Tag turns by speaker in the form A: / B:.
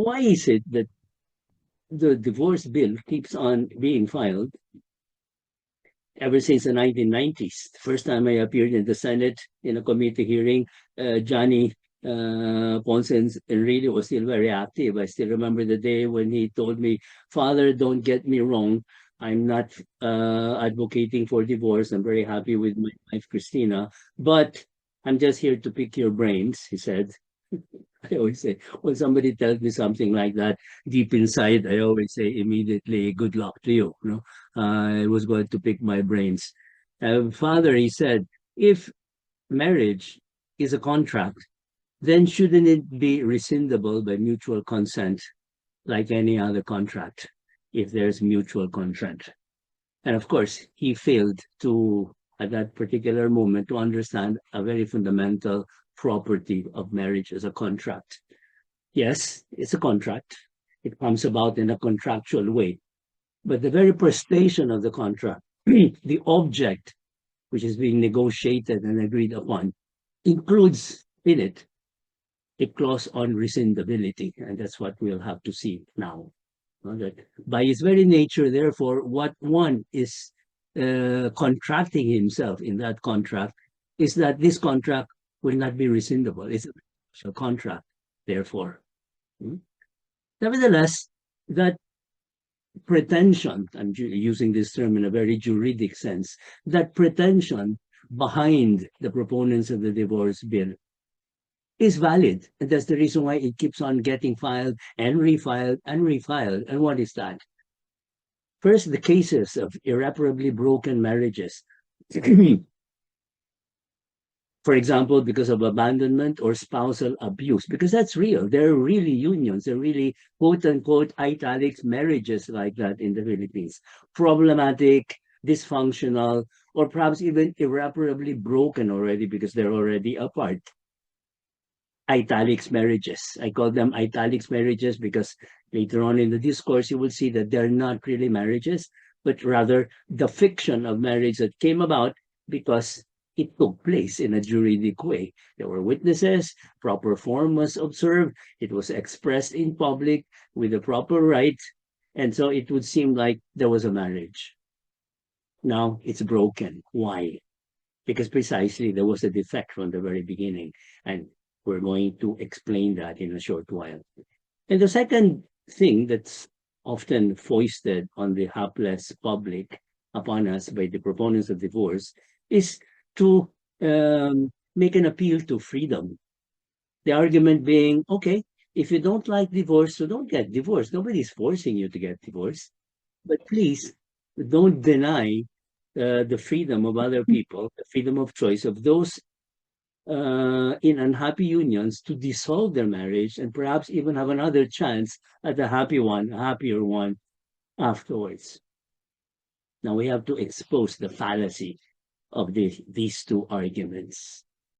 A: why is it that the divorce bill keeps on being filed ever since the 1990s? The first time I appeared in the Senate in a committee hearing, Johnny Ponce Enrile was still very active. I still remember the day when he told me, "Father, don't get me wrong. I'm not advocating for divorce. I'm very happy with my wife, Christina, but I'm just here to pick your brains," he said. I always say, when somebody tells me something like that deep inside, I always say immediately, "Good luck to you." You know, I was going to pick my brains. Father, he said, if marriage is a contract, then shouldn't it be rescindable by mutual consent like any other contract if there's mutual consent? And of course, he failed to, at that particular moment, to understand a very fundamental property of marriage as a contract. Yes, it's a contract. It comes about in a contractual way. But the very prestation of the contract, the object which is being negotiated and agreed upon, includes in it a clause on rescindability. And that's what we'll have to see now. That by its very nature, therefore, what one is contracting himself in that contract is that this contract will not be rescindable. It's a contract, therefore. Hmm? Nevertheless, that pretension, I'm using this term in a very juridic sense, that pretension behind the proponents of the divorce bill is valid. And that's the reason why it keeps on getting filed and refiled and refiled. And what is that? First, the cases of irreparably broken marriages. For example, because of abandonment or spousal abuse, because that's real. There are really unions, there are really quote unquote italics marriages like that in the Philippines. Problematic, dysfunctional, or perhaps even irreparably broken already because they're already apart. Italics marriages. I call them italics marriages because later on in the discourse, you will see that they're not really marriages, but rather the fiction of marriage that came about because it took place in a juridic way. There were witnesses, proper form was observed, it was expressed in public with the proper right, and so it would seem like there was a marriage. Now it's broken. Why? Because precisely there was a defect from the very beginning, and we're going to explain that in a short while. And the second thing that's often foisted on the hapless public upon us by the proponents of divorce is to make an appeal to freedom. The argument being, okay, if you don't like divorce, so don't get divorced. Nobody's forcing you to get divorced. But please don't deny the freedom of other people, the freedom of choice of those in unhappy unions to dissolve their marriage and perhaps even have another chance at a happy one, a happier one afterwards. Now we have to expose the fallacy of these two arguments.